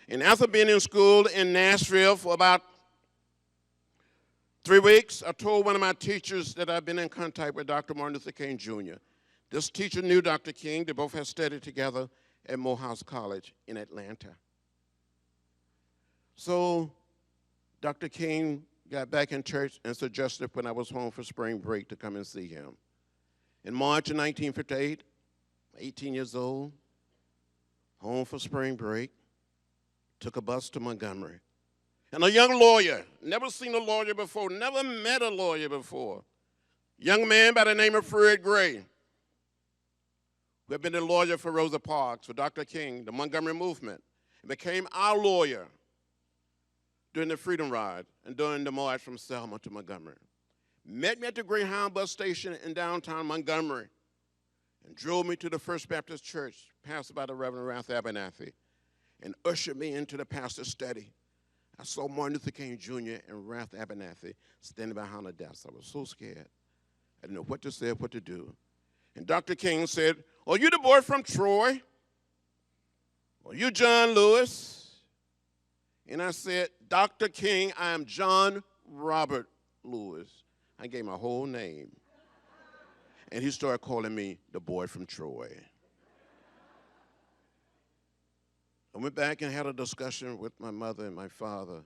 And after being in school in Nashville for about 3 weeks, I told one of my teachers that I've been in contact with Dr. Martin Luther King Jr. This teacher knew Dr. King. They both had studied together at Morehouse College in Atlanta. So Dr. King got back in church and suggested when I was home for spring break to come and see him. In March of 1958, 18 years old, home for spring break, took a bus to Montgomery. And a young lawyer, never seen a lawyer before, never met a lawyer before, young man by the name of Fred Gray, who had been a lawyer for Rosa Parks, for Dr. King, the Montgomery movement, and became our lawyer during the Freedom Ride and during the march from Selma to Montgomery. Met me at the Greyhound bus station in downtown Montgomery and drove me to the First Baptist Church, pastored by the Reverend Ralph Abernathy, and ushered me into the pastor's study. I saw Martin Luther King Jr. and Ralph Abernathy standing behind the desk. I was so scared. I didn't know what to say or what to do. And Dr. King said, "Are you the boy from Troy? Are you John Lewis?" And I said, "Dr. King, I am John Robert Lewis." I gave my whole name. And he started calling me the boy from Troy. I went back and had a discussion with my mother and my father.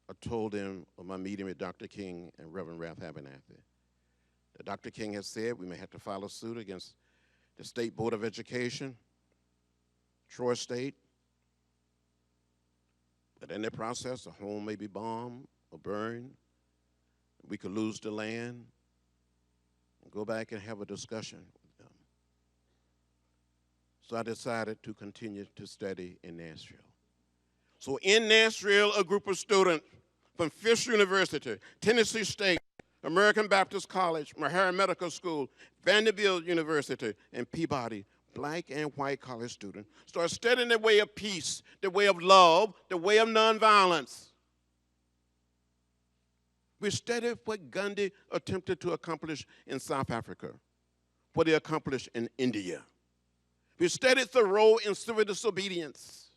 I told them of my meeting with Dr. King and Reverend Ralph Abernathy. That Dr. King had said we may have to file a suit against the State Board of Education, Troy State, that in that process, the home may be bombed or burned. We could lose the land and go back and have a discussion with them. So I decided to continue to study in Nashville. So in Nashville, a group of students from Fisk University, Tennessee State, American Baptist College, Meharry Medical School, Vanderbilt University, and Peabody, black and white college students, started studying the way of peace, the way of love, the way of nonviolence. We studied what Gandhi attempted to accomplish in South Africa, what he accomplished in India. We studied Thoreau in civil disobedience.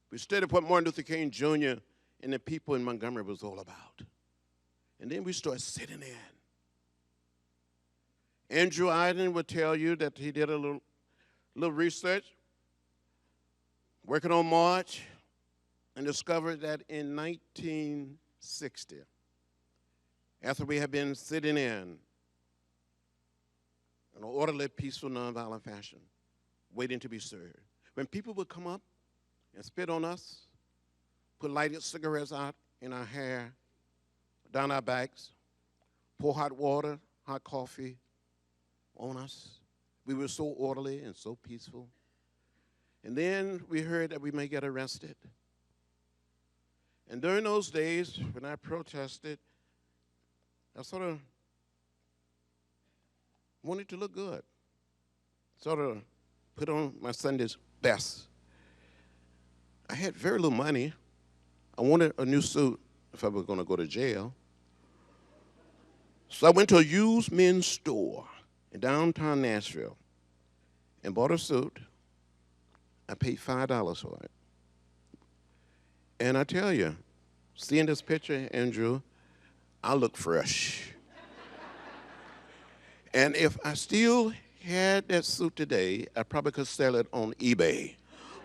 We studied what Martin Luther King Jr. and the people in Montgomery was all about. And then we started sitting in. Andrew Aydin would tell you that he did a little research, working on March, and discovered that in 1960, after we had been sitting in an orderly, peaceful, nonviolent fashion, waiting to be served, when people would come up and spit on us, put lighted cigarettes out in our hair, down our backs, pour hot water, hot coffee on us. We were so orderly and so peaceful. And then we heard that we may get arrested. And during those days, when I protested, I sort of wanted to look good. Sort of put on my Sunday's best. I had very little money. I wanted a new suit if I was going to go to jail. So I went to a used men's store in downtown Nashville and bought a suit. I paid $5 for it. And I tell you, seeing this picture, Andrew, I look fresh. And if I still had that suit today, I probably could sell it on eBay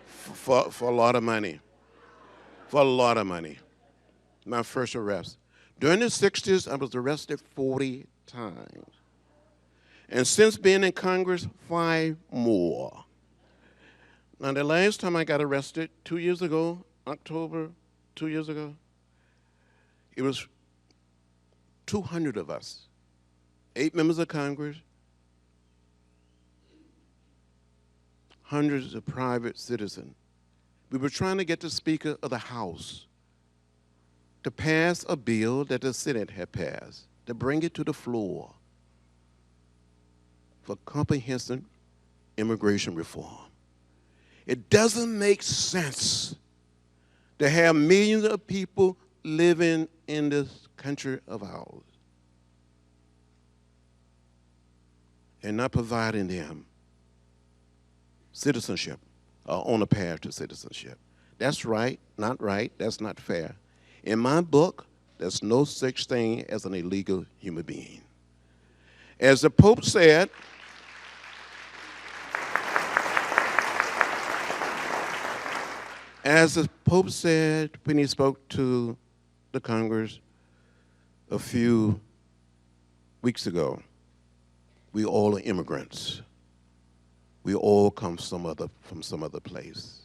for a lot of money. For a lot of money. My first arrest. During the 60s, I was arrested 40 times. And since being in Congress, 5 more. Now, the last time I got arrested, 2 years ago, October, 2 years ago, it was 200 of us, 8 members of Congress, hundreds of private citizens. We were trying to get the Speaker of the House to pass a bill that the Senate had passed, to bring it to the floor for comprehensive immigration reform. It doesn't make sense to have millions of people living in this country of ours and not providing them citizenship or on a path to citizenship. That's right, not right, that's not fair. In my book, there's no such thing as an illegal human being. As the Pope said, when he spoke to the Congress a few weeks ago, we all are immigrants. We all come from some other place.